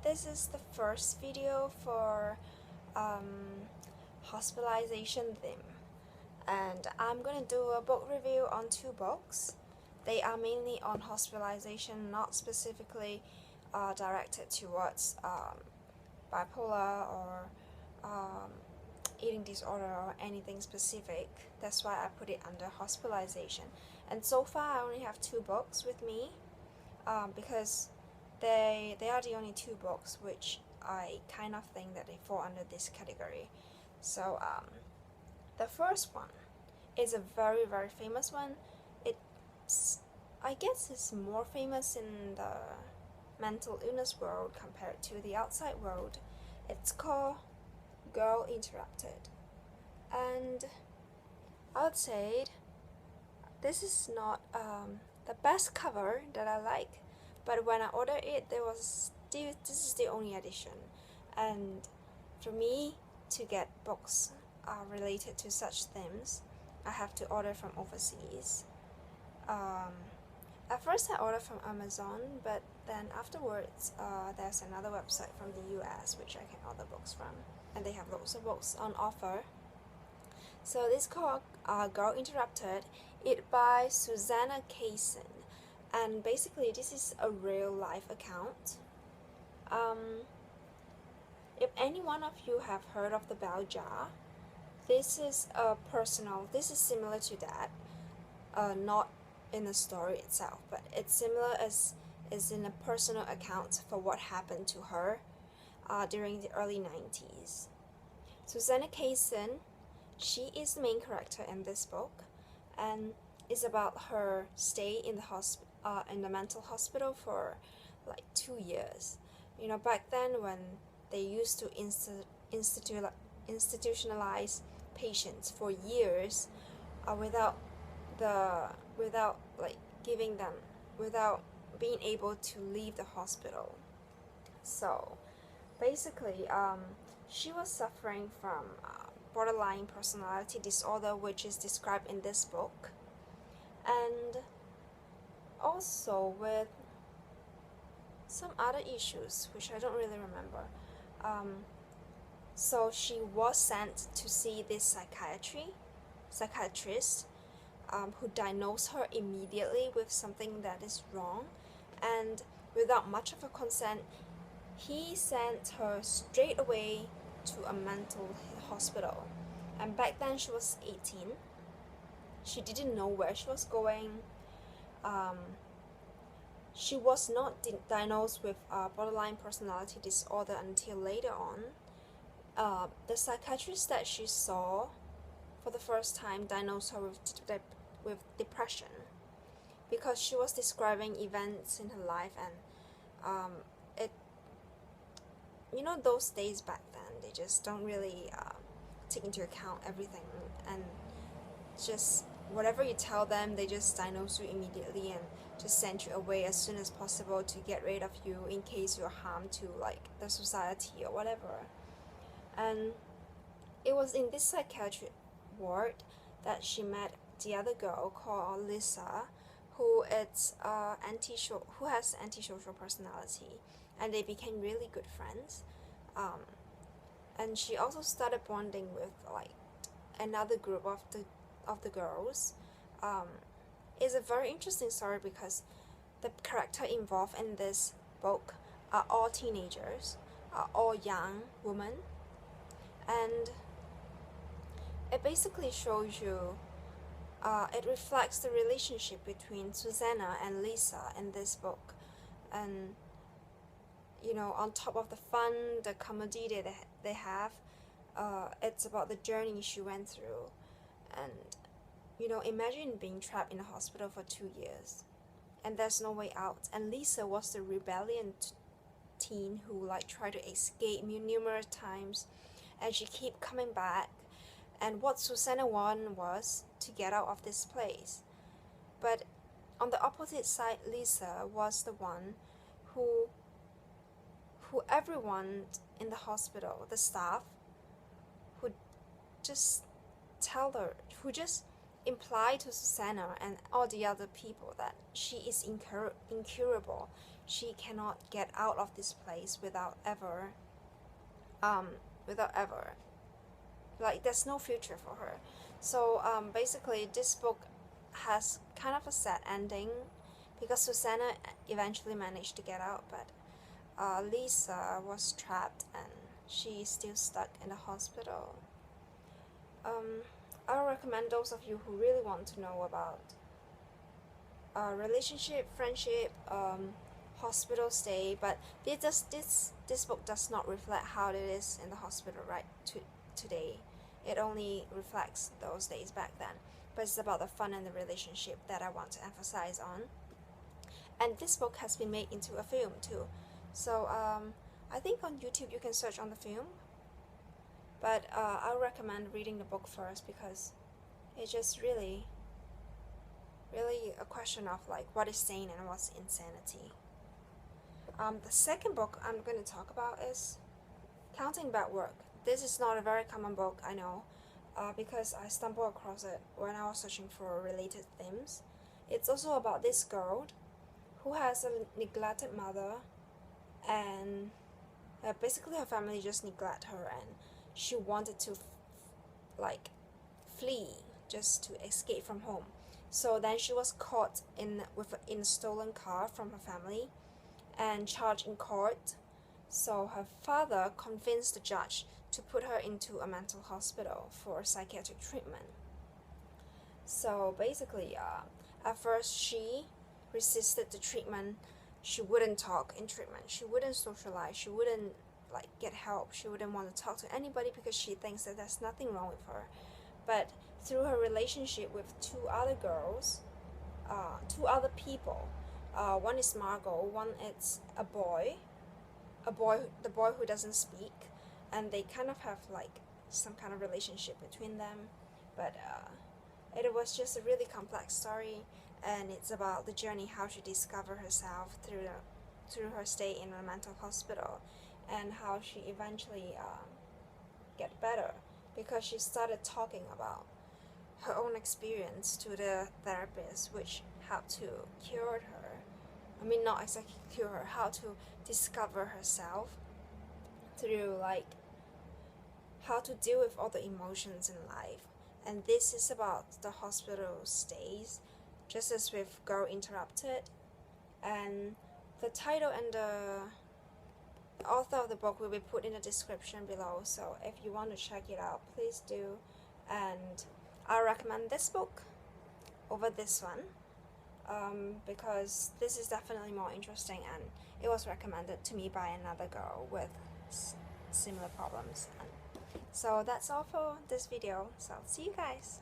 this is the first video for hospitalization theme, and I'm gonna do a book review on 2 books. They are mainly on hospitalization, not specifically directed towards bipolar or eating disorder or anything specific. That's why I put it under hospitalization. And so far I only have 2 books with me because they are the only 2 books which I kind of think that they fall under this category. So the first one is a very famous one. I guess it's more famous in the mental illness world compared to the outside world. It's called Girl Interrupted, and I would say this is not the best cover that I like, but when I ordered it, this is the only edition, and for me to get books related to such themes, I have to order from overseas. At first I ordered from Amazon, but then afterwards there's another website from the US which I can order books from, and they have lots of books on offer. So this is called Girl Interrupted. It by Susanna Kaysen, and basically this is a real life account. If any one of you have heard of the bell jar, this is similar to that, not in the story itself, but it's similar as is in a personal account for what happened to her during the early 90s. Susanna Kaysen, she is the main character in this book, and it's about her stay in the mental hospital for like 2 years. You know, back then when they used to institutionalize patients for years without being able to leave the hospital. So basically she was suffering from borderline personality disorder, which is described in this book, and also with some other issues which I don't really remember. So she was sent to see this psychiatrist who diagnosed her immediately with something that is wrong, and without much of a consent, he sent her straight away to a mental hospital. And back then she was 18. She didn't know where she was going. She was not diagnosed with borderline personality disorder until later on. The psychiatrist that she saw for the first time diagnosed her with depression, because she was describing events in her life, and those days back then, they just don't really take into account everything, and just whatever you tell them, they just diagnose you immediately and just send you away as soon as possible to get rid of you in case you're harmed to like the society or whatever. And it was in this psychiatric ward that she met the other girl called Lisa, who has antisocial personality, and they became really good friends. And she also started bonding with like another group of the girls. It's a very interesting story because the character involved in this book are all teenagers, are all young women, and it basically shows you, it reflects the relationship between Susanna and Lisa in this book. And on top of the fun, the comedy they have, it's about the journey she went through. And imagine being trapped in a hospital for 2 years and there's no way out, and Lisa was the rebellion teen who tried to escape numerous times, and she kept coming back. And what Susanna wanted was to get out of this place. But on the opposite side, Lisa was the one who everyone in the hospital, the staff, who just imply to Susanna and all the other people that she is incurable. she cannot get out of this place without ever like there's no future for her. So basically this book has kind of a sad ending because Susanna eventually managed to get out, but Lisa was trapped and she's still stuck in the hospital. I would recommend those of you who really want to know about relationship, friendship, hospital stay, but this book does not reflect how it is in the hospital today. It only reflects those days back then, but it's about the fun and the relationship that I want to emphasize on. And this book has been made into a film too, so I think on YouTube you can search on the film, but I would recommend reading the book first because it's just really a question of like what is sane and what's insanity. The second book I'm going to talk about is Counting Bad Work. This is not a very common book, I know, because I stumbled across it when I was searching for related themes. It's also about this girl who has a neglected mother, and basically her family just neglect her, and she wanted to flee just to escape from home. So then she was caught in a stolen car from her family and charged in court. So her father convinced the judge to put her into a mental hospital for psychiatric treatment. So basically, at first she resisted the treatment. She wouldn't talk in treatment. She wouldn't socialize. She wouldn't get help. She wouldn't want to talk to anybody because she thinks that there's nothing wrong with her. But through her relationship with two other girls, two other people, one is Margot, one is the boy who doesn't speak, and they kind of have some kind of relationship between them, but it was just a really complex story, and it's about the journey how she discovered herself through her stay in a mental hospital, and how she eventually get better because she started talking about her own experience to the therapist, which helped to cure her. I mean, not exactly cure her, how to discover herself through how to deal with all the emotions in life. And this is about the hospital stays, just as with Girl Interrupted. And the title and the author of the book will be put in the description below, so if you want to check it out, please do. And I recommend this book over this one, because this is definitely more interesting, and it was recommended to me by another girl with similar problems. And so that's all for this video, so see you guys.